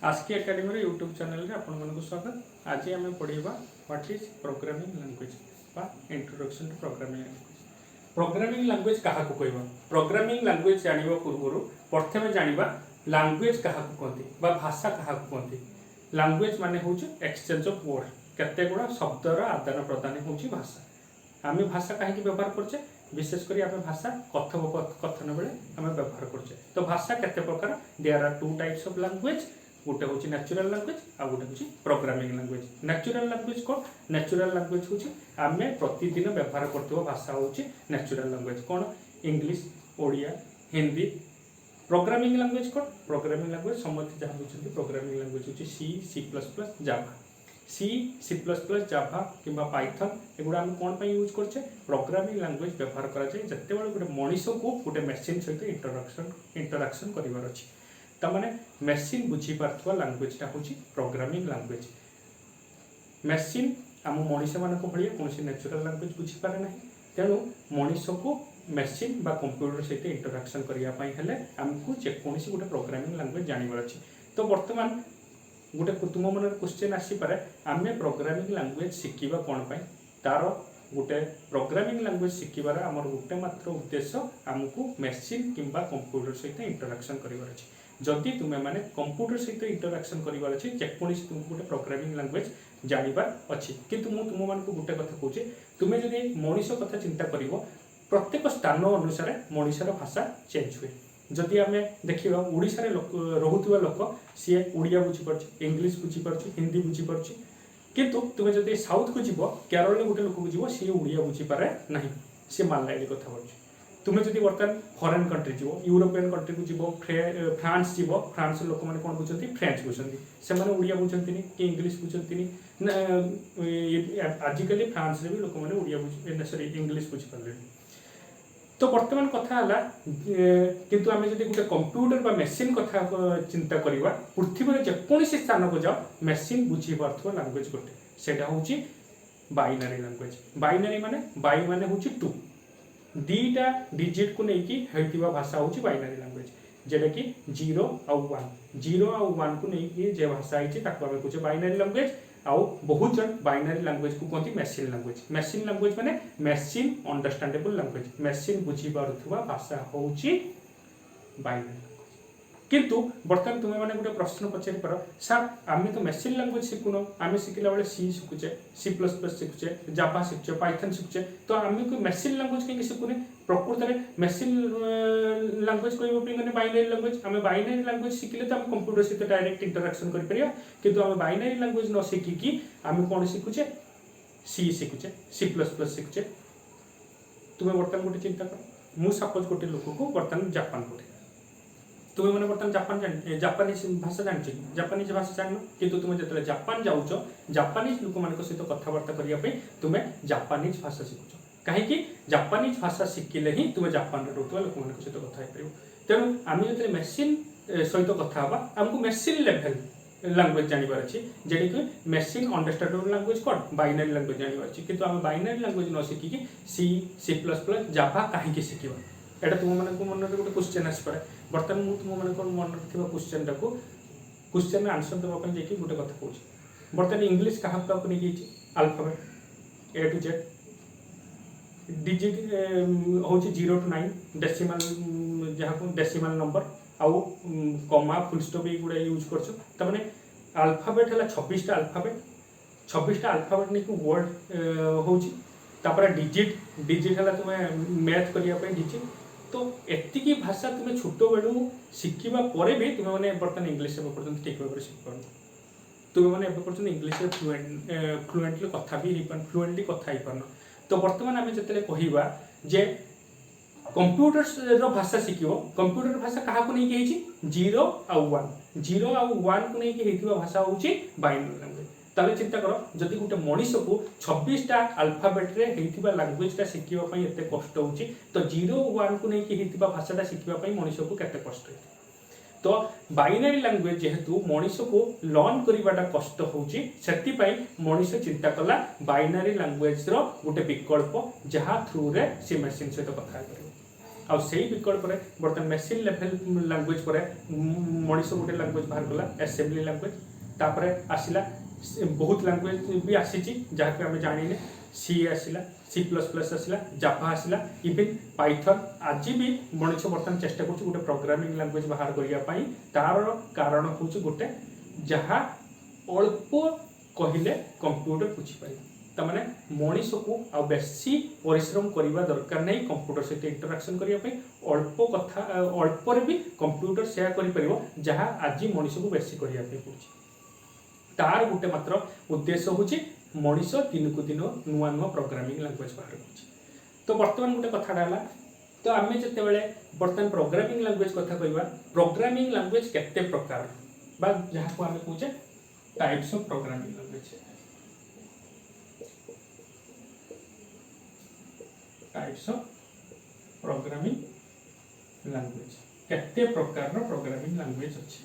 ASCII academy YouTube channel रे आपण मन को स्वागत। आज आम पढ़ा व्हाट इज प्रोग्रामिंग लैंग्वेज बा introduction to programming language. Programming language क्या कहबा प्रोग्रामिंग लैंग्वेज जानिबा पूर्व प्रथमे जानिबा लैंग्वेज क्या कहते बा भाषा क्या कहते। लैंग्वेज माने होची एक्सचेंज ऑफ वर्ड केते गुड़ा शब्दर आदान प्रदान होची भाषा। आम भाषा कहीं व्यवहार करछे विशेषकर आम भाषा कथन बेले आम व्यवहार करछे। तो भाषा केते प्रकार there are two types of language. गोटे हूँ नेचुरल लैंग्वेज आ गोटे हूँ प्रोग्रामिंग लैंग्वेज। नेचुरल लैंग्वेज कौन नेचुरल लैंग्वेज हूँ आम प्रतिदिन व्यवहार करथिबा भाषा हूँ नेचुरल लैंग्वेज कौन English Odia Hindi. Programming language कौन प्रोग्रामिंग लैंग्वेज समस्त जहाँ बुझे प्रोग्रामिंग लैंग्वेज हूँ C++ जावा C++ जावा कि पाइथन एगुड़ा आम कौन यूज करछे प्रोग्रामिंग लैंग्वेज व्यवहार कराए जिते बड़े गोटे मनीष को गोटे मेसीन सहित इंटराक्शन करार अच्छी तमाने मेसीन बुझी पार्थुवा लैंग्वेजटा हूँ प्रोग्रामिंग लैंग्वेज। मेसीन आम मनीष मान भाया कौन नेचुरल लैंग्वेज बुझीपारे ना तेणु मनीष को मेसीन बा कंप्यूटर सहित इंटराक्शन करने आमको जेकोसी गोटे प्रोग्रामिंग लैंग्वेज जानवर अच्छी। तो बर्तमान गोटे तुम मन क्वेश्चन आसीपे आम प्रोग्रामिंग लैंग्वेज शिखा कौन पाई तार गोटे प्रोग्रामिंग लैंग्वेज शिखार आमर गोटे मात्र उद्देश्य आमको मेसीन किंबा कंप्यूटर सहित इंटराक्शन करार अच्छी। जदि तुम्हें माने कंप्यूटर सहित इंटराक्शन करार अच्छे जेकोसी तुमको गोटे प्रोग्रामिंग लैंग्वेज जानवर अच्छी। किंतु मुझे तुम मान गोटे कथा कहूँ तुम्हें जदि मनीष कथा चिंता कर प्रत्येक स्थान अनुसार मनीषर भाषा चेंज हुए। जदि आम देखा ओडिशा रोहुवा लोक सी ओडिया बुझीपार इंग्लीश बुझीपार हिंदी बुझीपार किंतु तुम्हें जब साउथ को जीव केरल गोटे लोक को जीव सी ओडिया बुझीपारे ना सी मालायाली कथा बोलूँ। तुम्हें जब बर्तमान फरेन कंट्री जीव यूरोपियन कंट्री को जीव फ्रांस जीव फ्रांस लोक मैंने कौन बुझे फ्रेंच बुझे से ओडिया बुझे कि इंग्लीश बुझे आजिकल फ्रांस भी लोक मैंने ओडिया सॉरी इंग्लीश बुझीपारे। तो बर्तमान कथा किंतु आम जब गोटे कंप्यूटर बा मेसीन कथा चिंता करवा पृथ्वी जेकोसी स्थान को जाओ मेसीन बुझी पार्थुवा लैंग्वेज गोटे सेटा हूँ बाइनरी लैंग्वेज। बाइनरी माने बाई माने हूँ टू दीटा डिजिट को लेकिन भाषा हूँ बाइनरी लैंग्वेज जेटा कि 0 और 1 0 और 1 को लेकिन जे भाषा है आम कहे बाइनरी लैंग्वेज। आउ बहुत जन बाइनरी लैंग्वेज को कहते मेसीन लैंग्वेज। मेसीन लैंग्वेज माने मेसीन अंडरस्टैंडेबल लैंग्वेज मेसीन बुझी पारुथुवा भाषा होउची बाइनरी। किंतु बर्तमान तुम्हें मैंने गोटे प्रश्न पचारि पार सर आम तो मेसीन लैंग्वेज शिखुन आम शिखला बेले सी शिखुचे C++ शिखुचे जावा शिखुचे पाइथन शिखुचे तो आम को मेसीन लैंग्वेज कहीं शिखुने प्रकृत में मेसीन लैंग्वेज कहने बाइनरी लैंग्वेज आम बाइनरी लैंग्वेज शिखिले तो आम कंप्यूटर सहित डायरेक्ट इंटराक्शन कर किंतु आम बाइनरी लैंग्वेज न शिखिकी आम कौन शिखुचे सी शिखुचे C++ शिखुचे। तुम्हें बर्तमान गोटे चिंता कर मु सपोज गोटे लोक को बर्तमान जापान पठे तुम्हें मैंने बर्तमान जापानीज भाषा जानी जापानीज भाषा जान किंतु तुम्हें जो जापान जाऊच जापानीज लोक मान सहित कथबार्ता करने तुम्हें जापानीज भाषा शिखुच कहीं जापानीज भाषा शिखिले ही तुम्हें जापान रोकवा लोक मान सहित कथा पार। तेणु आम जो मेसीन सहित कथा आमको मेसीन लेवल लैंग्वेज जानवर अच्छी जेटी कि मेसीन अंडरस्टैंडेबल लैंग्वेज कौन बाइनरी लैंग्वेज जानवर अच्छी किंतु आम बाइनरी लैंग्वेज न शिखिकी C++ जावा कहीं शिखा एटा तुम मन मन गोटे क्वेश्चन आसपे। बर्तमान मुझे तुम मन मन रखा क्वेश्चन टाक क्वेश्चन आंसर देवाई जाकि गोटे कथा कहूँ बर्तमान इंग्लीश क्या नहीं alphabet A to Z digit हूँ 0 to 9 डेसिमल जहाँ डेसिमल नंबर आउ कमा फुल स्टॉप युड़ा यूज कर अल्फाबेट है 26टा अल्फाबेट 26टा अल्फाबेट नहीं वर्ड हूँ डिजिट डिजिट है तुम्हें मैथ करने डिजिट तो एतिकी भाषा तुम्हें छोट बेलू शिखा पर भी तुम्हें मैंने बर्तमान इंग्लीश पर्यटन ठीक भाव शिखिपार तुम्हें मैंने पर्यटन इंग्लीश फ्लुएंटली कथा भी फ्लुएंटली कथा पारन। तो बर्तमान आम जो कहवा जे कंप्यूटर भाषा शिख कंप्यूटर भाषा क्या नहीं 0 और 1 0 और 1 को लेकिन भाषा हूँ बाइनरी लैंग्वेज। ताले चिंता कर जदि गोटे मनीष को 26टा अल्फाबेट रे हेतिबा लैंग्वेजटा शिखिबा पई एते कष्ट होउची तो 0 1 को लेकिन हेतिबा भाषाटा शिखिबा पई मनीष को केते कष्ट होई। तो बाइनरी लैंग्वेज जेहेतु मनीष को लर्न करिबाटा कष्ट होउची सेति पई मनीष चिंता कला बाइनरी लैंग्वेज रो गोटे विकल्प जहा थ्रू रे से मशीन सहित कथा करियो। आउ से विकल्प बर्तमान मेसीन लेवल लैंग्वेज पर मनीष गोटे लैंग्वेज बाहर कला असेंबली लैंग्वेज तापर आसला बहुत लैंग्वेज भी आसी जहाँ आम जाने सी आसला C++ आसला जाभा आसला इवन पाइथन आज भी मनीष बर्तमान चेष्टा कर गोटे प्रोग्रामिंग लैंग्वेज बाहर करने तार कारण हूँ गोटे जहाँ अल्प कहले कंप्यूटर बुझीपार तमाने मनीष को आ बेसी परिश्रम करने दरकार नहीं कंप्यूटर सहित इंटराक्शन करने अल्प कथा अल्प भी कंप्यूटर सेया कर जहाँ आज मनीष को बेसी करने पड़े तार गोटे मात्र उद्देश्य हूँ मनीष दिन को दिन नुआ नुआ प्रोग्रामिंग लैंग्वेज बाहर कर तो बर्तमान गोटे कथाटा है तो आम जिते बर्तमान प्रोग्रामिंग लैंग्वेज कथा कहवा प्रोग्रामिंग लैंग्वेज केते प्रकार बा जहाँ को आम कहे types of programming language types of programming language केते प्रकार प्रोग्रामिंग लैंग्वेज अच्छी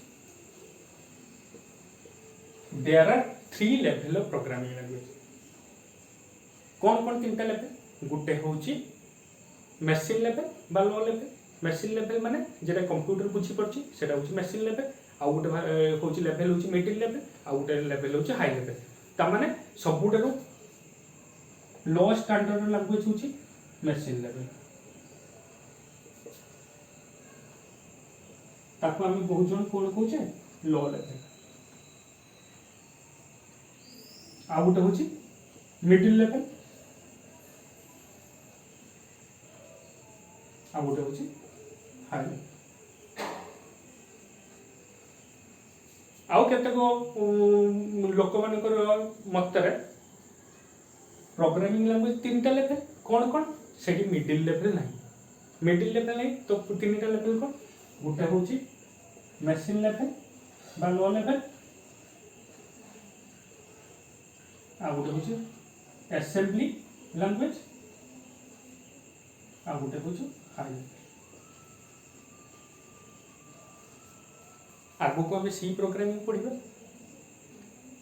there are 3 level of programming language कौन तीन लेवल गोटे हूँ मेसीन लेवल बा लो लेवल मेसीन लेवल माने जेटा कंप्यूटर बुझी पड़ची सेटा हूँ मेसीन लेवल आउ गोटे हूँ लेवल हूँ मिडिल लेवल आउ गोटे लेवल हूँ हाई लेवल ता माने सबुठारु लो स्टैंडर्ड लैंग्वेज हूँ मेसीन लेवल ताको आम बहुत जन कौन कहे लो लेवल आ गोटे हूँ मिडिल लेवल आ गोटे हूँ हाई आउ केतेक लोक मानकर मतरे प्रोग्रामिंग लैंग्वेज 3टा लेवल कौन कौन से मिडिल लेवल ना मिडिल लेवल नहीं तो 3टा लेवल कौन गोटे हूँ मेसीन लेवल बा लो लेवल आ गोटे हूँ असेंबली लैंग्वेज आ गोटे हूँ हाई आगु को आम सी प्रोग्रामिंग पढ़ा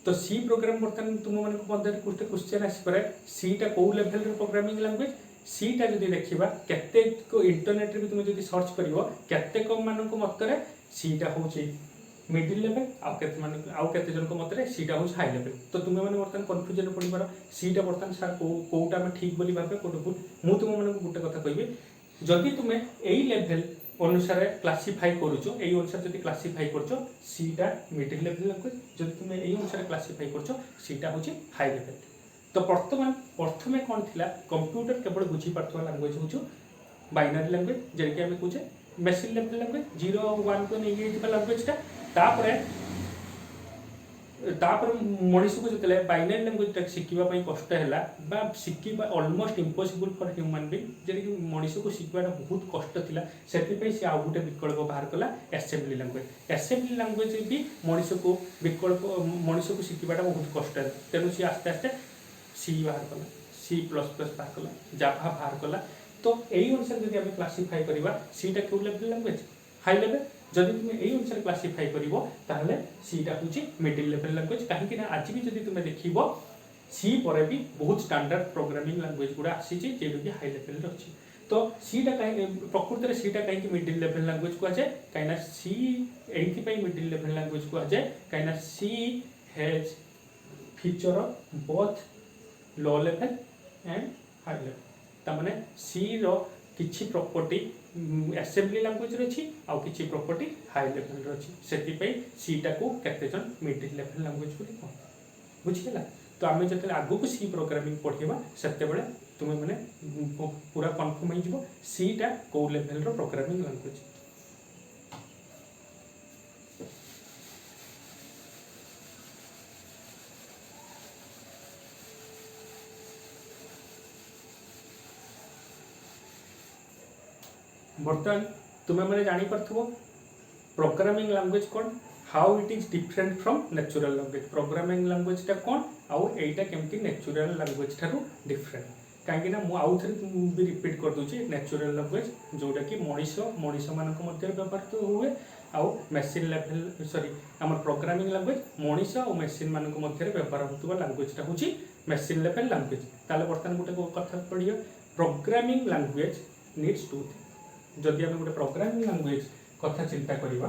तो सी प्रोग्राम बर्तमान तुम मान गोटे क्वेश्चन आसपे सीटा कौ लेवल प्रोग्रामिंग लैंग्वेज सीटा जब देखा केते इंटरनेट भी तुम जो सर्च कर मान मतरे सीटा हूँ मिडिल लेवल आउ केते जन मतरे सीटा हूँ हाई लेवल तो तुम मैंने बर्तमान कन्फ्यूजन पड़ पार सीटा बर्तमान सार कौटा आम ठीक बोली भावे कौटे भूल मुझे तुम मैंने गोटे कथा कहि जदि तुम्हें यही लेवल अनुसार क्लासीफाई करुचो यही अनुसार जब क्लासीफाई कर सीटा मिडिल लेवल लैंग्वेज जब तुम्हें यही अनुसार क्लासीफाई कर सीटा हूँ हाई लेवल तो बर्तमान प्रथमे कौन थिला कंप्यूटर केवल बुझी पार्थवा लैंग्वेज हूँ बाइनरी लैंग्वेज जेकी आम कहे मेसीन लेवल लैंग्वेज 0 और 1 को नहीं लैंग्वेजटा तापर मनीष को जो बाइनरी लैंग्वेज शिखापी कष्ट है शिखा almost impossible for human being जेकी मनीष को शिखवाटा बहुत कष्ट थिला सेति से आउ गोटे विकल्प बाहर कला असेंबली लैंग्वेज भी मनीष को विकल्प मनीष को शिखाटा बहुत कष्ट है तेणु सी आस्ते आस्ते सी बाहर कला C++ बाहर कला जाभा बाहर कला तो यही अनुसार जब आम क्लासीफाई करवा सीटा क्यों लेवल लैंग्वेज हाई लेवल जदि तुम यही अनुसार क्लासीफाई कर सीटा हूँ मिडिल लेवल लैंग्वेज कहीं आज भी जब तुम देख सी पर भी बहुत स्टैंडर्ड प्रोग्रामिंग लैंग्वेज गुड़ा आसी जेकी हाई लेवल अच्छी तो सीटा कहीं प्रकृत में सीटा कहीं मिडिल लेवल लैंग्वेज कहुए कहीं सी ये मिडिल लेवल लैंग्वेज कहुए कहीं C has feature both low level and high level तमाने सी रो किछि प्रॉपर्टी असेंबली लैंग्वेज रही आउ किछि प्रॉपर्टी हाई लेवल रही से सीटा को केते जन मिडिल लेवल लैंग्वेज बोली कहते बुझीगला तो आम जो आगु को सी प्रोग्रामिंग पढ़ा से तुम्हें मैंने पूरा कन्फर्म हो सीटा कौ लेवल प्रोग्रामिंग लैंग्वेज बर्तमान तुम्हें मैंने जापर प्रोग्रामिंग लैंग्वेज कौन how it is different from natural language programming language टा कौन आउ एटा केमती नेचुरल लैंग्वेज ठारू डिफरेंट कहीं आउ थे भी रिपीट कर दूसरी नेचुरल लैंग्वेज जोटा कि मनीष मान व्यवहार हुए आउ मेसीन लेवल सॉरी आम प्रोग्रामिंग लैंग्वेज मनीष और मेसीन मान व्यवहार होता लैंग्वेजटा हूँ मेसीन लेवल लैंग्वेज ताले बर्तमान गोटे कथा पढ़िए programming language needs to thing जदि आम गोटे प्रोग्रामिंग लैंग्वेज कथा चिंता करवा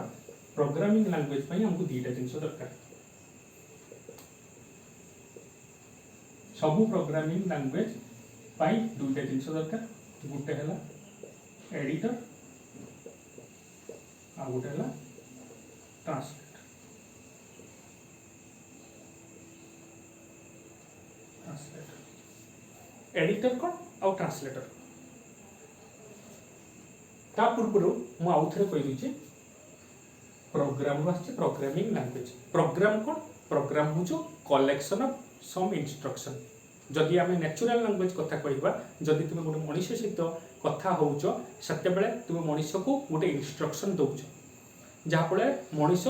प्रोग्रामिंग लैंग्वेज हमको दुईटा जिन दरकार सबू प्रोग्रामिंग लैंग्वेज दुईटा जिन दरकार गोटे है एडिटर आ गोटे है ट्रांसलेटर एडिटर कौन आउ ट्रांसलेटर ता पूर्व मु आउ थे कही प्रोग्राम प्रोग्रामिंग लैंग्वेज प्रोग्राम कौन प्रोग्राम हूँ कलेक्शन ऑफ सम इंस्ट्रक्शन जदि आम नेचुरल लैंग्वेज कथा कहवा जदि तुम गोटे मनीष सहित कथा होच से तुम मनीष को गोटे इंस्ट्रक्शन दौच जहाँफल मनीष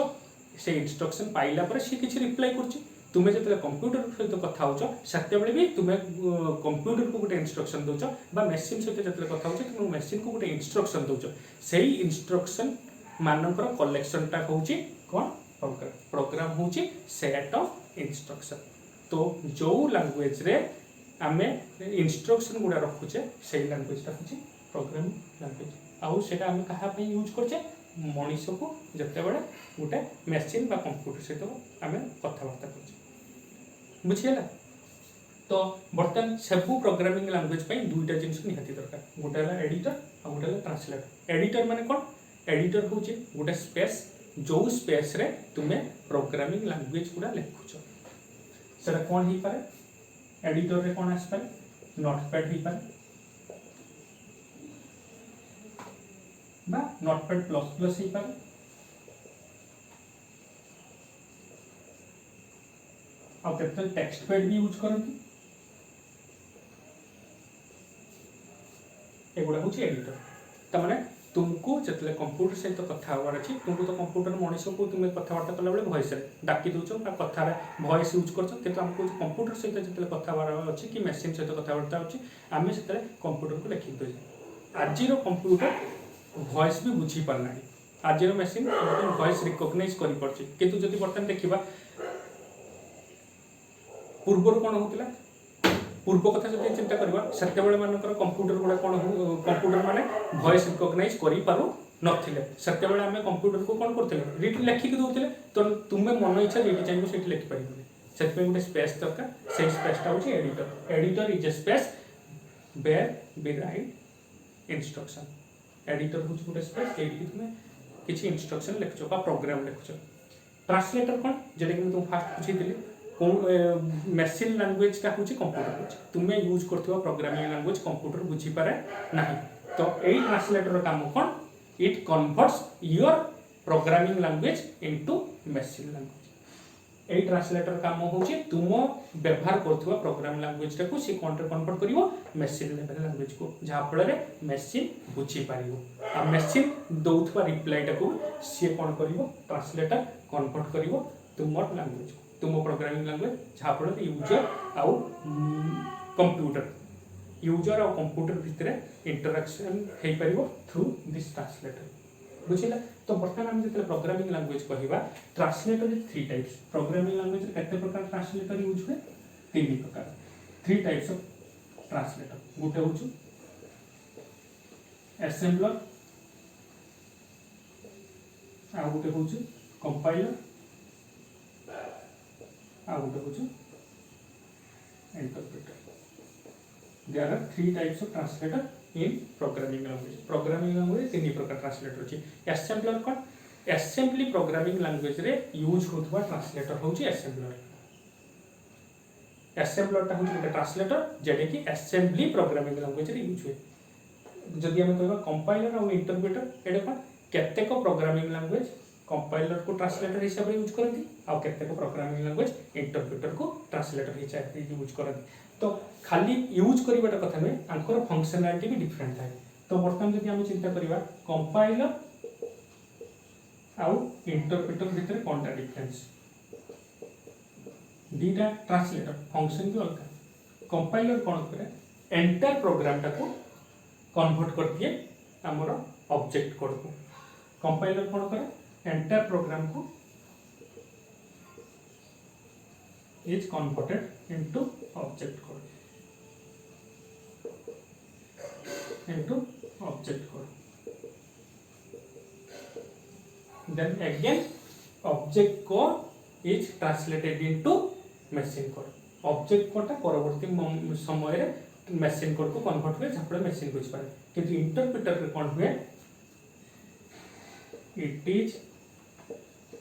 से इंस्ट्रक्शन पाइला पर सी किसी रिप्लाई कर तुम्हें जो कंप्यूटर सहित कथा हो से भी तुम्हें कंप्यूटर को गोटे इंस्ट्रक्शन दौच मेसीन सहित जो कथा हो तुम मेसीन को गोटे इंस्ट्रक्शन दौच से इंस्ट्रक्शन मानकर कलेक्शनटा हूँ कौन प्रोग्राम हूँ सेट ऑफ इंस्ट्रक्शन तो जो लैंग्वेज रे आमे इंस्ट्रक्शन गुड़ा रखुचे से लैंग्वेजटा हूँ प्रोग्रामिंग लैंग्वेज आउ सेटा आमे कहा पे यूज करछे मनीष को जते बड़े गोटे मेसीन बा कंप्यूटर सहित आमे कथबार्ता करछे बुझियला तो बर्तमान सबू प्रोग्रामिंग लैंग्वेज पे दुईटा जिनिस निहाती दरकार गोटे है एडिटर आ गोटे है ट्रांसलेटर एडिटर माने कोन एडिटर हूँ गोटे स्पेस जो स्पेस रे तुम्हें प्रोग्रामिंग लैंग्वेज गुड़ा लिखुच सेटा कौन हो पारे एडिटर रे कौन आस पारे नोटपैड हो पारे बा नोटपैड प्लस प्लस हो पारे और केते टेक्स्ट पैड भी यूज करती एगुड़ा हूँ एडिटर तमाने तुमको जितने कंप्यूटर सहित कथा हबार अच्छी तुमको तो कंप्यूटर मनीष को तुम्हें कथबार्ता कला बेले वॉइस डाकी दौच कथार वॉइस यूज कर आमको कंप्यूटर सहित जितने कथबार अच्छी कि मेसीन सहित कथबार्ता अच्छी आम से कंप्यूटर को लिखिक दे आज कंप्यूटर वॉइस भी बुझी पारना आज मेसीन वॉइस रिकग्नाइज कर किंतु जब बर्तमान देखा पूर्वर कौन होता पूर्व कथा जो चिंता करवा से मानकर कंप्यूटर गुड़ा कौन कंप्यूटर माने वॉइस रिकग्नाइज करि पारु नथिले सेतेबेले आमे कंप्यूटर को कौन करथिले लिखिक दउथिले तो तुम्हें मन इच्छा जेटी चाहिए सेठी लिखि पारिबे सेतपे गोटे स्पेस दरकार से स्पेसटा होची editor editor is a space where we write instruction editor होची गोटे स्पेस जेठी तुम्हें किछि इंस्ट्रक्शन लिखछो बा प्रोग्राम लिखछो ट्रांसलेटर कौन जेटा कि तुम फास्ट पूछिदिली मेसीन लैंग्वेज टा हूँ कंप्यूटर तुम्हें यूज करथिबा प्रोग्रामिंग लैंग्वेज कंप्यूटर बुझी पारे नहीं तो यही ट्रांसलेटर काम कौन it converts your programming language into machine language यही ट्रांसलेटर काम हूँ तुम व्यवहार करथिबा प्रोग्रामिंग लैंग्वेज टा को सी कन्वर्ट करिवो मेसीन लेवल लैंग्वेज को जहाँ फल मेसीन बुझी पारिवो आ मेसीन दउथबा रिप्लाई टा को सी कौन करिवो ट्रांसलेटर कन्वर्ट करिवो तुमर लैंग्वेज को तुम प्रोग्रामिंग लैंग्वेज जहाँ फल यूजर आउ कंप्यूटर यूजर और कंप्यूटर भितर इंटरेक्शन हो पार थ्रू दिस ट्रांसलेटर बुझिला तो बर्तमान आम जो प्रोग्रामिंग लैंग्वेज कहवा translator three types programming language केते प्रकार ट्रांसलेटर यूज हुए तीन प्रकार थ्री टाइप्स ऑफ ट्रांसलेटर गोटे हूँ असेंबलर आ गोटे हूँ कंपाइलर आ गोटे हूँ interpreter there are three types of translator in programming language तीन प्रकार ट्रांसलेटर अच्छी असेंबलर कौन असेंबली प्रोग्रामिंग लैंग्वेज रे यूज होता ट्रांसलेटर हूँ असेंबलर असेंबलरटा हूँ गोटे ट्रांसलेटर जेटा कि असेंबली प्रोग्रामिंग लैंग्वेज रे यूज हुए जदि आम कहवा कंपाइलर और इंटरप्रेटर एटा कौन केतेक प्रोग्रामिंग लैंग्वेज कंपाइलर को ट्रांसलेटर हिसाब से यूज करती आउ केतेक प्रोग्रामिंग लैंग्वेज इंटरप्रेटर को ट्रांसलेटर हिसाब से यूज करती तो खाली यूज करवाटा कथा नुहे आंकर फंक्शनालिटी भी डिफरेंट थाए तो बर्तमान जब आम चिंता करवा कंपाइलर आउ इंटरप्रेटर भितर कौन डिफरेंस दीटा ट्रांसलेटर फंक्शन भी अलग कंपाइलर कौन करे एंटायर प्रोग्राम टा को कन्वर्ट कर दिए आमर ऑब्जेक्ट कोड को कंपाइलर कौन करे एंटायर प्रोग्राम को is converted into object code into object code then again object code is translated into machine code. Object कोडटा परवर्ती समय रे मशीन कोड को कन्वर्ट हुए जहाँ मशीन बुझ पाए किंतु इंटरप्रिटर रे कौन हुए it is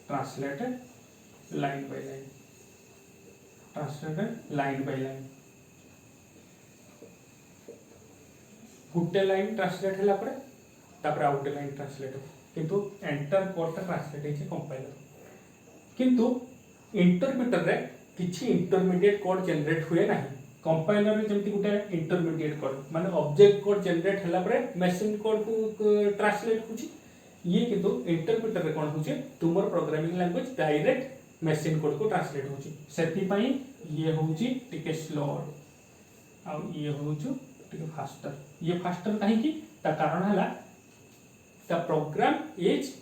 translated line by line गोटे लाइन ट्रांसलेट होला परे तापर आउट लाइन ट्रांसलेट किंतु एंटर कोडटा ट्रांसलेट है कंपाइलर किंतु इंटरप्रिटर रे किछि इंटरमीडिएट कोड जनरेट हुए ना कंपाइलर रे जेमति गुटे इंटरमीडिएट कोड माने ऑब्जेक्ट कोड जनरेट हला परे मशीन कोड को ट्रांसलेट होची ये किंतु इंटरप्रिटर रे कोन होची तुमर programming language direct machine code को ट्रांसलेट होची सेति पई ये होची टिके स्लो आ ये होचु टिके फास्टर ये फास्टर काहे की ता कारण हला ता program is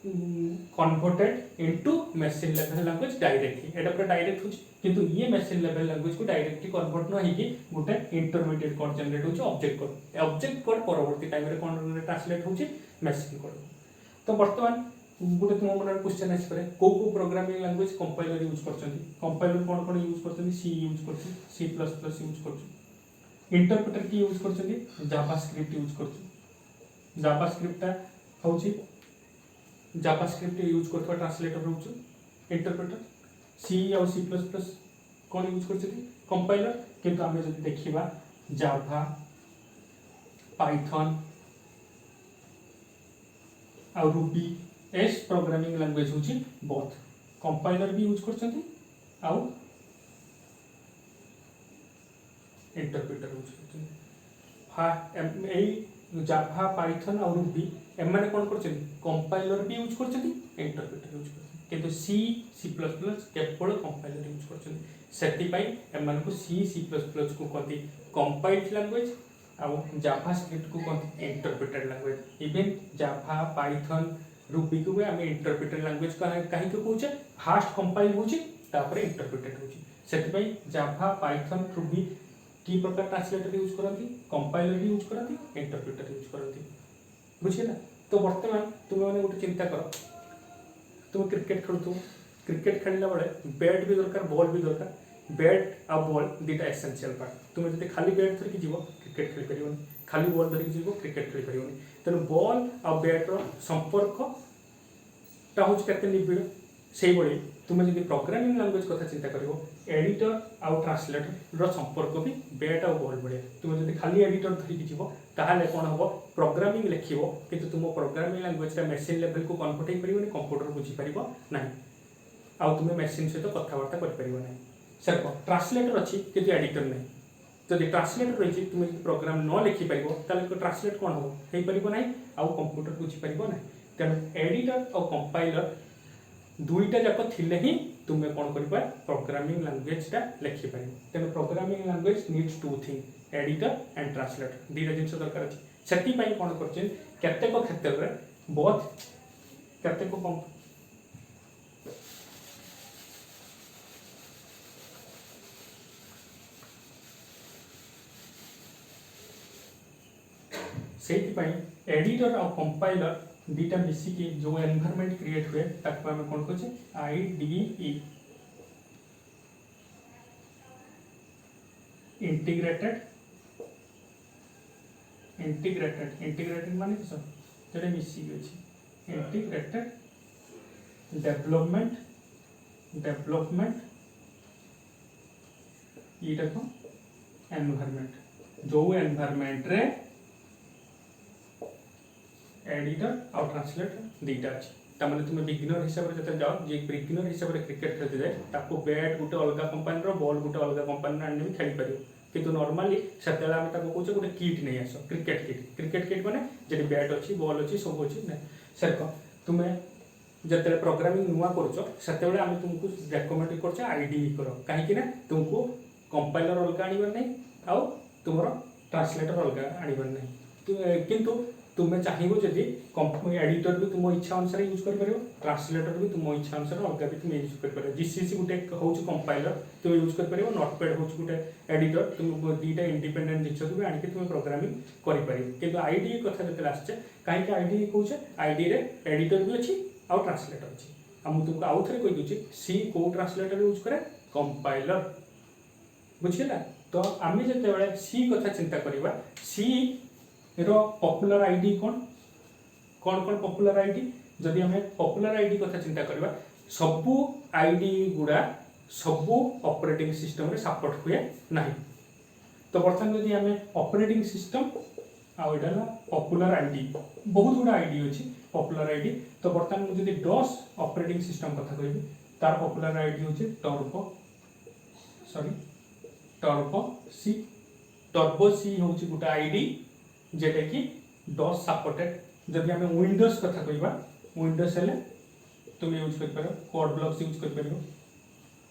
converted into machine level language directly एटा पूरा डायरेक्ट होची किंतु ये मशीन लेवल लैंग्वेज को डायरेक्टली कन्वर्ट न होई गोटे इंटरमीडिएट कोड जनरेट होची ऑब्जेक्ट कोड परवर्ती टाइम रे कोन ट्रांसलेट होची मशीन कोड तो वर्तमान गोटे तुम मन क्वेश्चन आसी पारे को प्रोग्रामिंग लैंग्वेज कंपाइलर यूज करछंती कंपाइलर कोन कोन यूज करछंती सी यूज करछंती सी प्लस प्लस यूज करछंती इंटरप्रेटर की यूज करछंती जावास्क्रिप्ट यूज करछंती जावास्क्रिप्ट होची जावास्क्रिप्ट यूज करथवा ट्रांसलेटर होछु इंटरप्रेटर सी और सी प्लस प्लस कौन यूज करछथि कंपाइलर किंतु आमे जदि देखिबा जावा पाइथन और रूबी एस प्रोग्रामिंग लैंग्वेज होछि बोथ कंपाइलर भी यूज करछथि और इंटरप्रेटर यूज करछथि हा एई जावा पाइथन और रूबी एमाने कोन करछथि कंपाइलर भी यूज करछथि इंटरप्रेटर यूज करछथि किंतु सी सी प्लस प्लस केवल कंपाइलर यूज करछथि सेति पई एमान को सी सी प्लस प्लस को कहती कंपाइल्ड लैंग्वेज और जावास्क्रिप्ट को कहती interpreted language even Java Python Ruby को हम इंटरप्रेटेड लैंग्वेज काहे के कहूचे फास्ट कंपाइल होची तापर इंटरप्रेटेड होची सेति पई जावा पाइथन रूबी की प्रकार ट्रांसलेटर यूज करती कंपाइलर भी यूज करती इंटरप्रेटर यूज करती बुझिला तो वर्तमान तुम मैंने गोटे चिंता कर तुम क्रिकेट खेलु क्रिकेट खेलला बेले बैट भी दरकार बॉल भी दरकार बैट आ बॉल दुटा एसेंशियल पार्ट तुम जब खाली बैट धरिक जीव क्रिकेट खेल पारिबनी खाली बॉल धरिक जीव क्रिकेट खेल पारिबनी तेणु बॉल आ बैट रो संपर्क ता होच केते निबिड़ से बळे तुम जब प्रोग्रामिंग लैंग्वेज कथा चिंता करिवो एडिटर आउ ट्रांसलेटर रो संपर्क भी बैट आ बॉल बळे तुम जब खाली एडिटर धरिक जीव ताहले कोन हबो प्रोग्रामिंग लिखिबो किंतु तुम प्रोग्रामिंग लैंग्वेज ता मशीन लेवल को कन्वर्ट हे परिबनी कंप्यूटर बुझी परिबो नाही आउ तुम मशीन सहित कथबार्ता कर परिबो नाही सर ट्रांसलेटर अछि किंतु एडिटर नाही जदि ट्रांसलेटर रही तुम प्रोग्राम न लिखि पारिबो ताले ट्रांसलेट कोन हो हे परिबो नाही आउ कंप्यूटर बुझी परिबो नाही तेणु एडिटर और कंपाइलर दुईटा जाक थिले ही तुमे कोन करिबा प्रोग्रामिंग लैंग्वेज ता लिखि पारिबो तेणु programming language needs to thing editor and translator दीटा जिंस दरकार अछि सेति पई कोन करछन केतेक क्षेत्र रे बहुत केतेक कम एडिटर और कंपाइलर दुटा मिसिकी जो एनवायरनमेंट क्रिएट हुए ताको हम कोन कहछे आईडीई इंटीग्रेटेड माने किस जेडे मिसिकी अछि इंटीग्रेटेड डेवलपमेंट इटा को एनवायरनमेंट जो एनवायरनमेंट रे एडिटर और ट्रांसलेटर दुईटा अच्छी तमाने तुम बिगिनर हिसाब से जब जाओ जे बिगिनर हिसाब से क्रिकेट खेलते जाए ताको बैट गोटे अलग कंपानी बॉल गोटे अलग कंपानी आने खेल पार किंतु नॉर्मली से आम कहूँ गोटे किट नहीं आस क्रिकेट किट मैंने जी बैट अच्छी बॉल अच्छी सब अच्छी ना सर तुम्हें जिते प्रोग्रामिंग नुआ कर आम तुमको रेकमेंड कर आईडी कर कहीं तुमको कंपाइलर अलग आनबार नहीं आउ तुम ट्रांसलेटर अलग आनबार नहीं किंतु तुम्हें चाहिए जदि एडिटर भी तुम इच्छा अनुसार यूज कर ट्रांसलेटर भी तुम इच्छा अनुसार अलग भी तुम यूज कर जीसीसी गोटे हूँ कंपाइलर तुम यूज कर नोटपैड हूँ गोटे एडिटर तुम दुईटा इंडिपेंडेंट जिन भी आनिक तुम प्रोग्रामिंग कर आईडी कथा जो आसचे कहीं आईडी कहे आईडी रे एडिटर भी अच्छी आउ ट्रांसलेटर अच्छी आ मुझे तुमको आउ थे कहीदे सी कौ ट्रांसलेटर यूज करे कंपाइलर बुझीगला। तो आम जो सी कथा चिंता करवा सी रो पॉपुलर आईडी कौन कौन कौन पॉपुलर आईडी जदि आम पॉपुलर आईडी कथा चिंता करवा सबू आईडी गुड़ा सबू ऑपरेटिंग सिस्टम रे सपोर्ट हुए ना। तो बर्तमान जदि आम ऑपरेटिंग सिस्टम आईडा पॉपुलर आईडी बहुत गुड़ा आईडी अच्छी पॉपुलर आईडी। तो बर्तमान मुझे डॉस ऑपरेटिंग सिस्टम कथा कहि तार पॉपुलर आईडी होची टर्बो सी होची गुटा आईडी जेटा कि डॉस सपोर्टेड। जदि आम विंडोज कथा कहवा विंडोज हेले तुम यूज कर पारो कोड ब्लॉक्स यूज कर पारो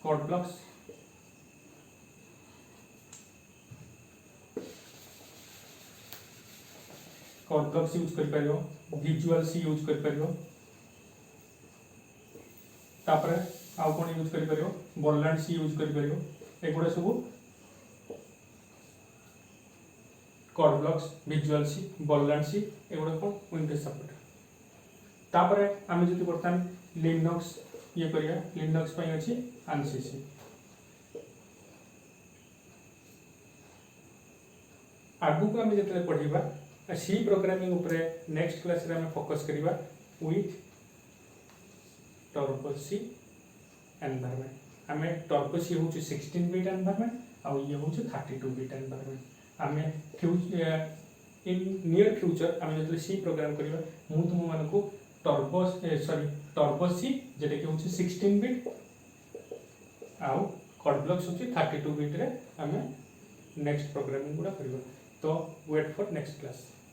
कोड ब्लॉक्स यूज कर पारो विजुअल सी यूज कर पारो तापर आउ कोन यूज कर पारो बॉलैंड सी यूज कर पारो एगुड़ा सब कोड ब्लॉक्स विजुअल सी बॉलैंड सी एगुड़ा कौन विंडोज सपोर्ट। तापर आम जो बर्तमान लिनक्स ये करिया लिनक्स पई अछि ANSYS आगु को आम जो पढ़ा सी प्रोग्रामिंग उपरे नेक्स्ट क्लास रे आम फोकस करिवा विथ टर्बो सी एनवायरनमेंट। आम टर्बो सी हूँ 16 बिट एनवायरनमेंट आउ ये हूँ 32 बिट एनवायरनमेंट। आम इन नियर फ्यूचर आम जो सी प्रोग्राम करवा मुझे तुम मान को टर्बो सी जेटा कि हूँ 16 बिट आउ कोड ब्लॉक्स हूँ 32 बिट रे आम नेक्स्ट प्रोग्रामिंग गुड़ा करवा। तो वेट फॉर नेक्स्ट क्लास।